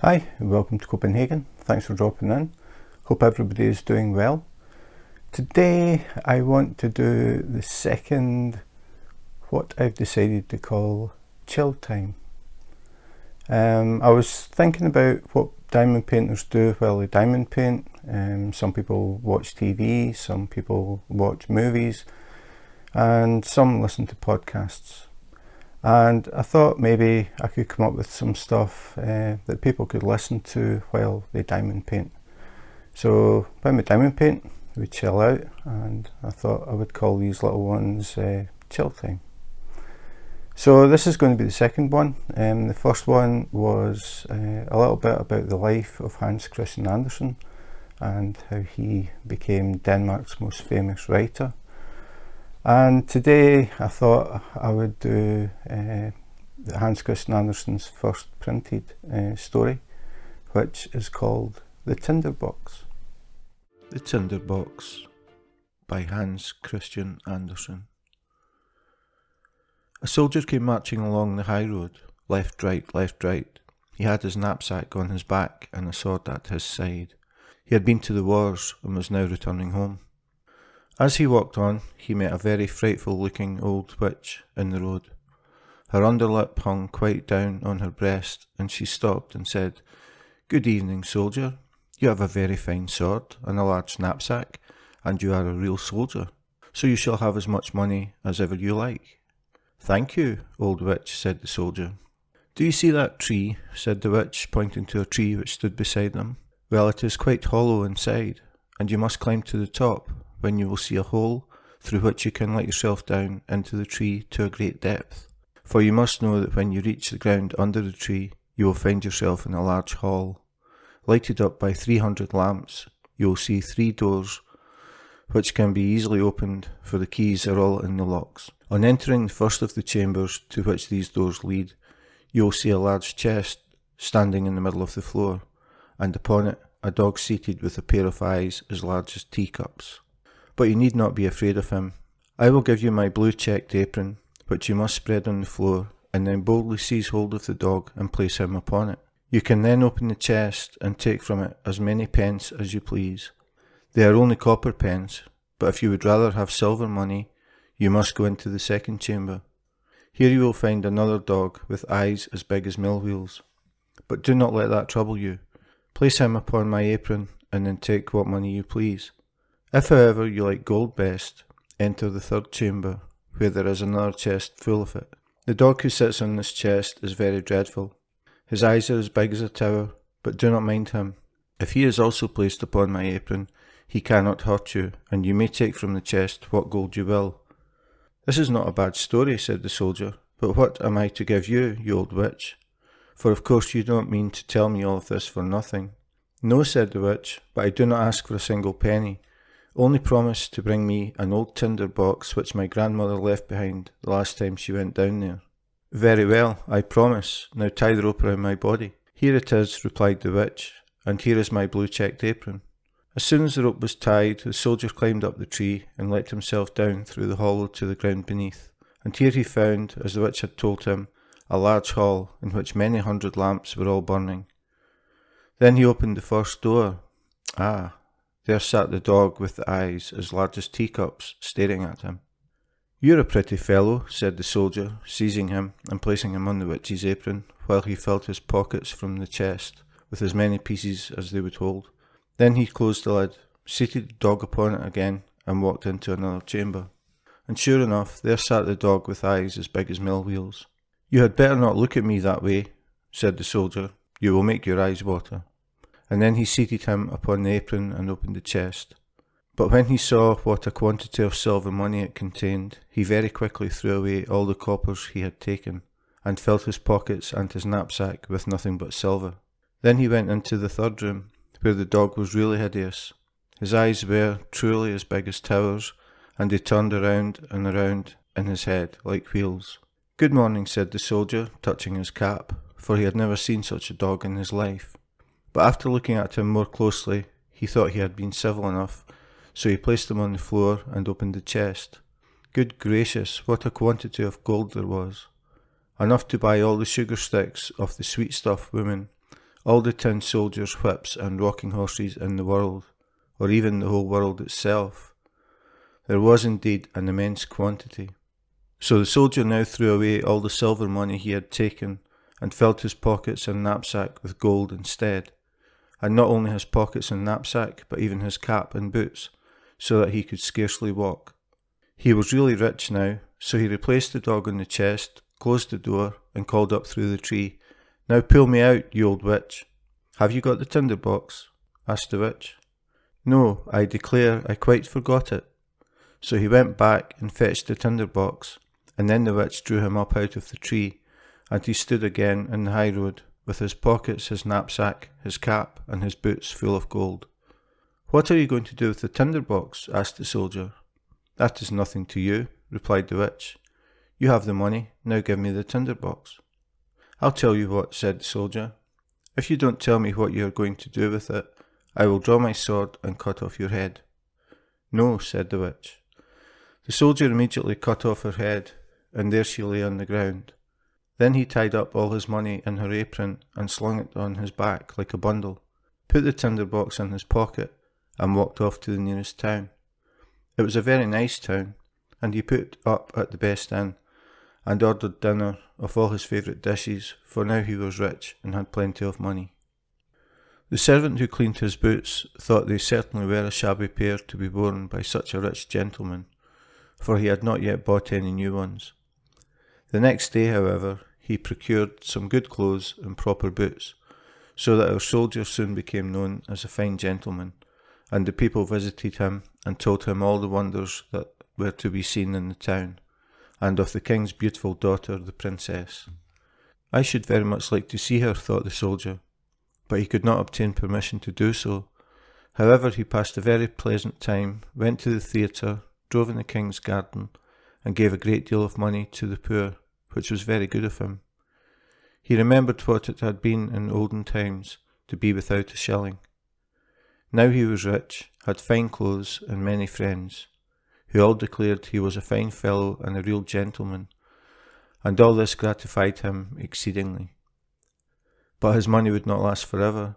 Hi, welcome to Copenhagen. Thanks for dropping in. Hope everybody is doing well. Today I want to do the second, what I've decided to call chill time. I was thinking about what diamond painters do while they diamond paint. Some people watch TV, some people watch movies, and some listen to podcasts. And I thought maybe I could come up with some stuff that people could listen to while they diamond paint. So when we diamond paint, we chill out, and I thought I would call these little ones chill time. So this is going to be the second one. The first one was a little bit about the life of Hans Christian Andersen and how he became Denmark's most famous writer. And today I thought I would do Hans Christian Andersen's first printed story, which is called The Tinder Box. The Tinder Box by Hans Christian Andersen. A soldier came marching along the high road, left, right, left, right. He had his knapsack on his back and a sword at his side. He had been to the wars and was now returning home. As he walked on, he met a very frightful-looking old witch in the road. Her underlip hung quite down on her breast, and she stopped and said, "Good evening, soldier. You have a very fine sword and a large knapsack, and you are a real soldier, so you shall have as much money as ever you like." "Thank you, old witch," said the soldier. "Do you see that tree?" said the witch, pointing to a tree which stood beside them. "Well, it is quite hollow inside, and you must climb to the top, when you will see a hole through which you can let yourself down into the tree to a great depth. For you must know that when you reach the ground under the tree, you will find yourself in a large hall. Lighted up by 300 lamps, you will see 3 doors, which can be easily opened, for the keys are all in the locks. On entering the first of the chambers to which these doors lead, you will see a large chest standing in the middle of the floor, and upon it a dog seated with a pair of eyes as large as teacups. But you need not be afraid of him. I will give you my blue checked apron, which you must spread on the floor, and then boldly seize hold of the dog and place him upon it. You can then open the chest and take from it as many pence as you please. They are only copper pence, but if you would rather have silver money, you must go into the second chamber. Here you will find another dog with eyes as big as mill wheels. But do not let that trouble you. Place him upon my apron, and then take what money you please. If, however, you like gold best, enter the third chamber, where there is another chest full of it. The dog who sits on this chest is very dreadful. His eyes are as big as a tower, but do not mind him. If he is also placed upon my apron, he cannot hurt you, and you may take from the chest what gold you will." "This is not a bad story," said the soldier, "but what am I to give you, you old witch? For of course you don't mean to tell me all of this for nothing." "No," said the witch, "but I do not ask for a single penny. Only promise to bring me an old tinder box which my grandmother left behind the last time she went down there." "Very well, I promise. Now tie the rope around my body." "Here it is," replied the witch, "and here is my blue checked apron." As soon as the rope was tied, the soldier climbed up the tree and let himself down through the hollow to the ground beneath. And here he found, as the witch had told him, a large hall in which many hundred lamps were all burning. Then he opened the first door. Ah! There sat the dog with the eyes as large as teacups, staring at him. "You're a pretty fellow," said the soldier, seizing him and placing him on the witch's apron, while he filled his pockets from the chest with as many pieces as they would hold. Then he closed the lid, seated the dog upon it again, and walked into another chamber. And sure enough, there sat the dog with eyes as big as mill wheels. "You had better not look at me that way," said the soldier. "You will make your eyes water." And then he seated him upon the apron and opened the chest. But when he saw what a quantity of silver money it contained, he very quickly threw away all the coppers he had taken, and filled his pockets and his knapsack with nothing but silver. Then he went into the third room, where the dog was really hideous. His eyes were truly as big as towers, and they turned around and around in his head like wheels. "Good morning," said the soldier, touching his cap, for he had never seen such a dog in his life. But after looking at him more closely, he thought he had been civil enough, so he placed him on the floor and opened the chest. Good gracious, what a quantity of gold there was! Enough to buy all the sugar sticks of the sweet stuff women all the tin soldiers' whips and rocking horses in the world, or even the whole world itself. There was indeed an immense quantity. So the soldier now threw away all the silver money he had taken, and filled his pockets and knapsack with gold instead, and not only his pockets and knapsack, but even his cap and boots, so that he could scarcely walk. He was really rich now, so he replaced the dog on the chest, closed the door, and called up through the tree, "Now pull me out, you old witch." "Have you got the tinder box?" asked the witch. "No, I declare I quite forgot it." So he went back and fetched the tinder box, and then the witch drew him up out of the tree, and he stood again in the high road, with his pockets, his knapsack, his cap, and his boots full of gold. "What are you going to do with the tinder box?" asked the soldier. "That is nothing to you," replied the witch. "You have the money, now give me the tinder box." "I'll tell you what," said the soldier. "If you don't tell me what you are going to do with it, I will draw my sword and cut off your head." "No," said the witch. The soldier immediately cut off her head, and there she lay on the ground. Then he tied up all his money in her apron and slung it on his back like a bundle, put the tinder box in his pocket, and walked off to the nearest town. It was a very nice town, and he put up at the best inn, and ordered dinner of all his favourite dishes, for now he was rich and had plenty of money. The servant who cleaned his boots thought they certainly were a shabby pair to be worn by such a rich gentleman, for he had not yet bought any new ones. The next day, however, he procured some good clothes and proper boots, so that our soldier soon became known as a fine gentleman, and the people visited him and told him all the wonders that were to be seen in the town, and of the king's beautiful daughter, the princess. "I should very much like to see her," thought the soldier, but he could not obtain permission to do so. However, he passed a very pleasant time, went to the theatre, drove in the king's garden, and gave a great deal of money to the poor, which was very good of him. He remembered what it had been in olden times to be without a shilling. Now he was rich, had fine clothes, and many friends, who all declared he was a fine fellow and a real gentleman, and all this gratified him exceedingly. But his money would not last forever,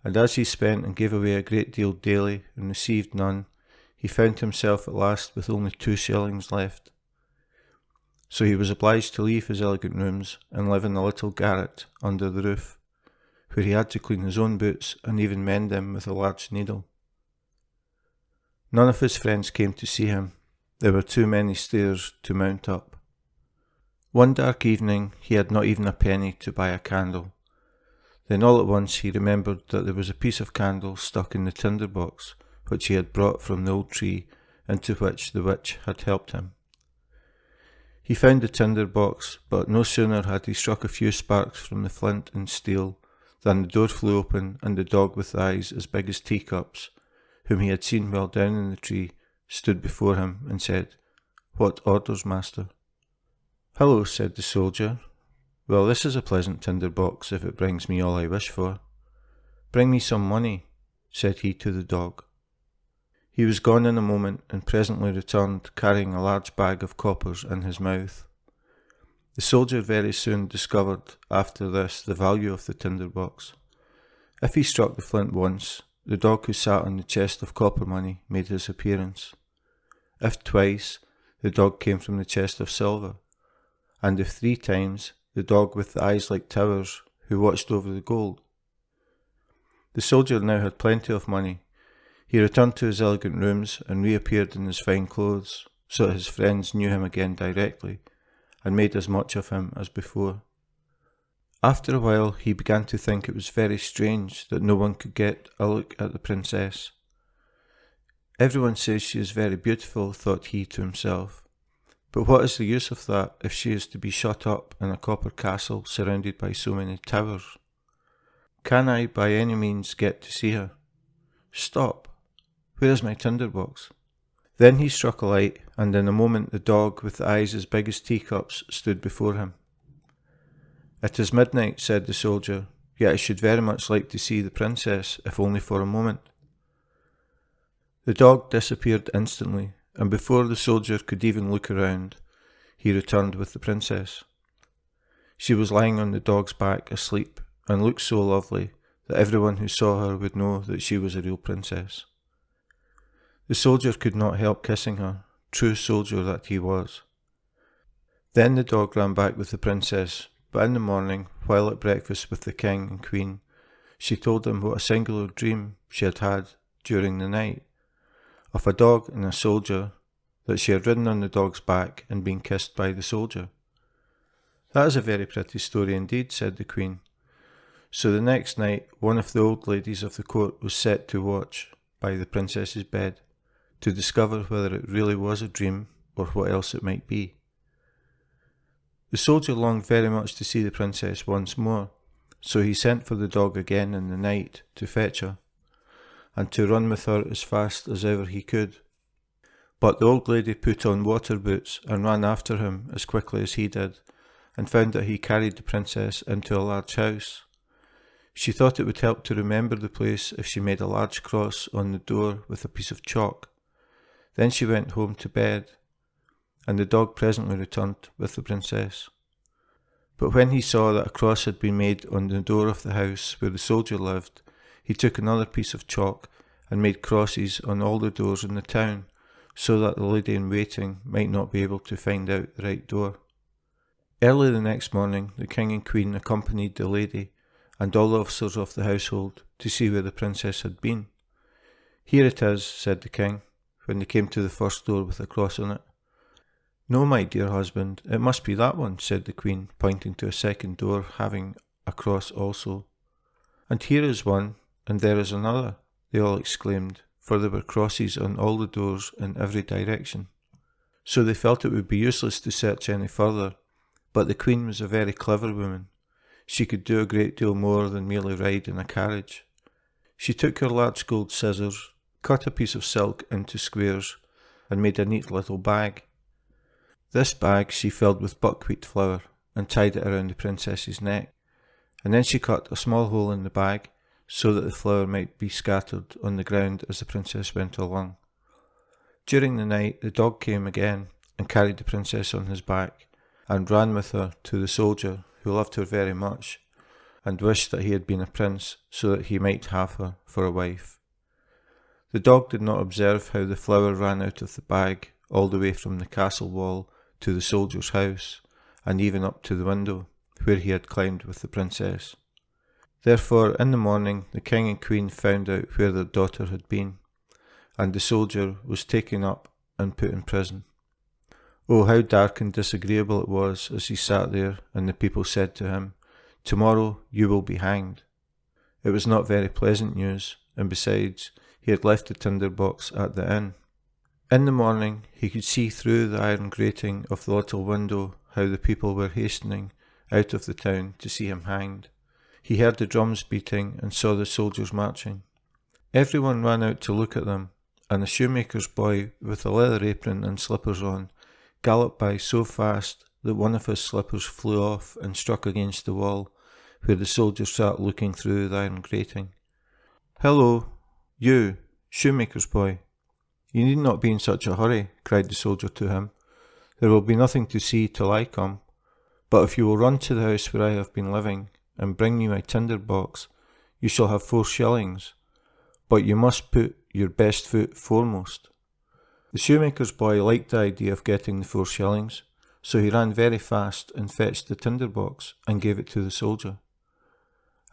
and as he spent and gave away a great deal daily and received none, he found himself at last with only 2 shillings left. So he was obliged to leave his elegant rooms and live in a little garret under the roof, where he had to clean his own boots and even mend them with a large needle. None of his friends came to see him. There were too many stairs to mount up. One dark evening he had not even a penny to buy a candle. Then all at once he remembered that there was a piece of candle stuck in the tinder box which he had brought from the old tree into which the witch had helped him. He found the tinder box, but no sooner had he struck a few sparks from the flint and steel than the door flew open, and the dog with eyes as big as teacups, whom he had seen well down in the tree, stood before him and said, "What orders, master?" "Hello," said the soldier. "Well, this is a pleasant tinder box if it brings me all I wish for." "Bring me some money," said he to the dog. He was gone in a moment, and presently returned, carrying a large bag of coppers in his mouth. The soldier very soon discovered after this the value of the tinder box. If he struck the flint once, the dog who sat on the chest of copper money made his appearance. If twice, the dog came from the chest of silver, and if 3 times, the dog with the eyes like towers, who watched over the gold. The soldier now had plenty of money. He returned to his elegant rooms and reappeared in his fine clothes, so that his friends knew him again directly, and made as much of him as before. After a while he began to think it was very strange that no one could get a look at the princess. "Everyone says she is very beautiful," thought he to himself, "but what is the use of that if she is to be shut up in a copper castle surrounded by so many towers? Can I by any means get to see her? Stop! Where is my tinder box?" Then he struck a light, and in a moment the dog with the eyes as big as teacups stood before him. "It is midnight," said the soldier, "yet I should very much like to see the princess, if only for a moment." The dog disappeared instantly, and before the soldier could even look around, he returned with the princess. She was lying on the dog's back asleep, and looked so lovely that everyone who saw her would know that she was a real princess. The soldier could not help kissing her, true soldier that he was. Then the dog ran back with the princess, but in the morning, while at breakfast with the king and queen, she told them what a singular dream she had had during the night, of a dog and a soldier, that she had ridden on the dog's back and been kissed by the soldier. "That is a very pretty story indeed," said the queen. So the next night, one of the old ladies of the court was set to watch by the princess's bed, to discover whether it really was a dream or what else it might be. The soldier longed very much to see the princess once more, so he sent for the dog again in the night to fetch her, and to run with her as fast as ever he could. But the old lady put on water boots and ran after him as quickly as he did, and found that he carried the princess into a large house. She thought it would help to remember the place if she made a large cross on the door with a piece of chalk. Then she went home to bed, and the dog presently returned with the princess. But when he saw that a cross had been made on the door of the house where the soldier lived, he took another piece of chalk and made crosses on all the doors in the town, so that the lady in waiting might not be able to find out the right door. Early the next morning, the king and queen accompanied the lady and all the officers of the household to see where the princess had been. "Here it is," said the king, when they came to the first door with a cross on it. "No, my dear husband, it must be that one," said the queen, pointing to a second door having a cross also. "And here is one, and there is another," they all exclaimed, for there were crosses on all the doors in every direction. So they felt it would be useless to search any further, but the queen was a very clever woman. She could do a great deal more than merely ride in a carriage. She took her large gold scissors, cut a piece of silk into squares, and made a neat little bag. This bag she filled with buckwheat flour and tied it around the princess's neck, and then she cut a small hole in the bag so that the flour might be scattered on the ground as the princess went along. During the night the dog came again and carried the princess on his back, and ran with her to the soldier, who loved her very much, and wished that he had been a prince so that he might have her for a wife. The dog did not observe how the flour ran out of the bag all the way from the castle wall to the soldier's house, and even up to the window, where he had climbed with the princess. Therefore, in the morning, the king and queen found out where their daughter had been, and the soldier was taken up and put in prison. Oh, how dark and disagreeable it was as he sat there, and the people said to him, "Tomorrow you will be hanged." It was not very pleasant news, and besides, he had left the tinder box at the inn. In the morning, he could see through the iron grating of the little window how the people were hastening out of the town to see him hanged. He heard the drums beating and saw the soldiers marching. Everyone ran out to look at them, and a shoemaker's boy with a leather apron and slippers on galloped by so fast that one of his slippers flew off and struck against the wall, where the soldier sat looking through the iron grating. "Hello, you, shoemaker's boy. You need not be in such a hurry," cried the soldier to him. "There will be nothing to see till I come. But if you will run to the house where I have been living, and bring me my tinder box, you shall have 4 shillings. But you must put your best foot foremost." The shoemaker's boy liked the idea of getting the 4 shillings, so he ran very fast and fetched the tinder box and gave it to the soldier.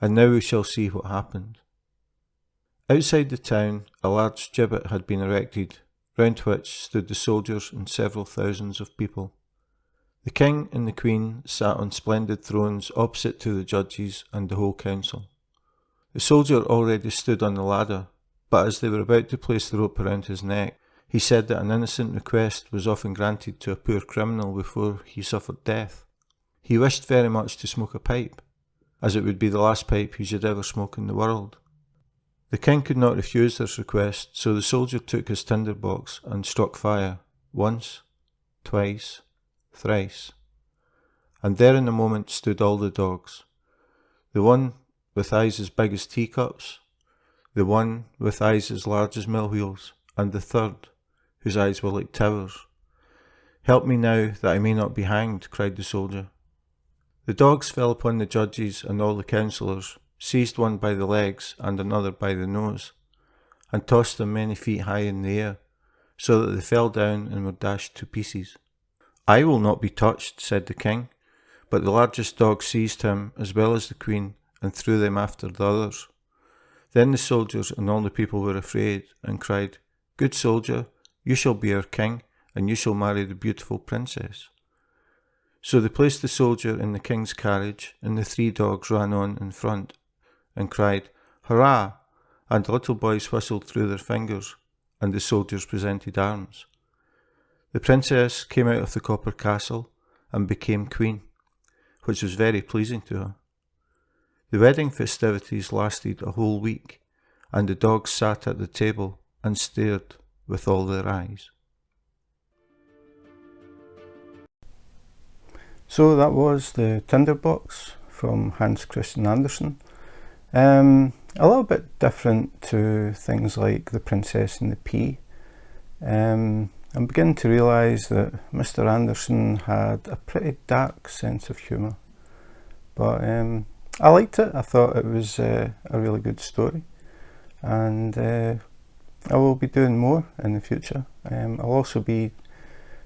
And now we shall see what happened. Outside the town, a large gibbet had been erected, round which stood the soldiers and several thousands of people. The king and the queen sat on splendid thrones opposite to the judges and the whole council. The soldier already stood on the ladder, but as they were about to place the rope around his neck, he said that an innocent request was often granted to a poor criminal before he suffered death. He wished very much to smoke a pipe, as it would be the last pipe he should ever smoke in the world. The king could not refuse this request, so the soldier took his tinder box and struck fire, once, twice, thrice. And there in a moment stood all the dogs, the one with eyes as big as teacups, the one with eyes as large as mill wheels, and the third, whose eyes were like towers. "Help me now, that I may not be hanged," cried the soldier. The dogs fell upon the judges and all the councillors, seized one by the legs and another by the nose, and tossed them many feet high in the air, so that they fell down and were dashed to pieces. I will not be touched, said the king, but the largest dog seized him as well as the queen and threw them after the others. Then the soldiers and all the people were afraid and cried, Good soldier, you shall be our king, and you shall marry the beautiful princess. So they placed the soldier in the king's carriage, and the 3 dogs ran on in front, and cried, Hurrah! And the little boys whistled through their fingers, and the soldiers presented arms. The princess came out of the copper castle and became queen, which was very pleasing to her. The wedding festivities lasted a whole week, and the dogs sat at the table and stared with all their eyes. So that was the Tinder Box from Hans Christian Andersen. A little bit different to things like The Princess and the Pea. I'm beginning to realise that Mr. Andersen had a pretty dark sense of humour, but I liked it. I thought it was a really good story, and I will be doing more in the future. I'll also be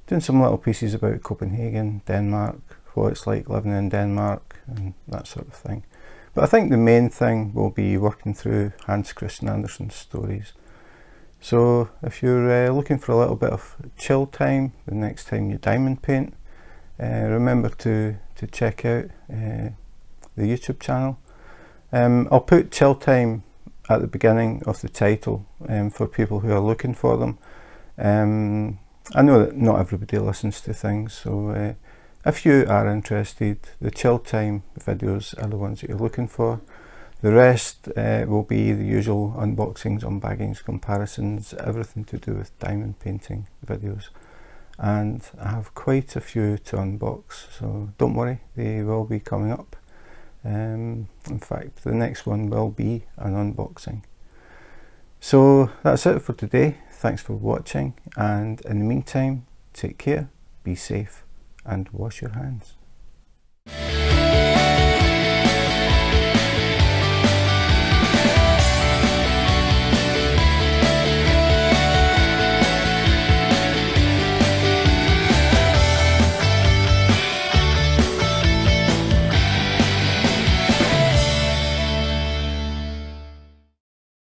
doing some little pieces about Copenhagen, Denmark, what it's like living in Denmark and that sort of thing. But I think the main thing will be working through Hans Christian Andersen's stories. So if you're looking for a little bit of chill time the next time you diamond paint, remember to check out the YouTube channel. I'll put chill time at the beginning of the title for people who are looking for them. I know that not everybody listens to things, so if you are interested, the chill time videos are the ones that you're looking for. The rest will be the usual unboxings, unbaggings, comparisons, everything to do with diamond painting videos. And I have quite a few to unbox, so don't worry, they will be coming up. In fact, the next one will be an unboxing. So that's it for today. Thanks for watching, and in the meantime, take care, be safe, and wash your hands.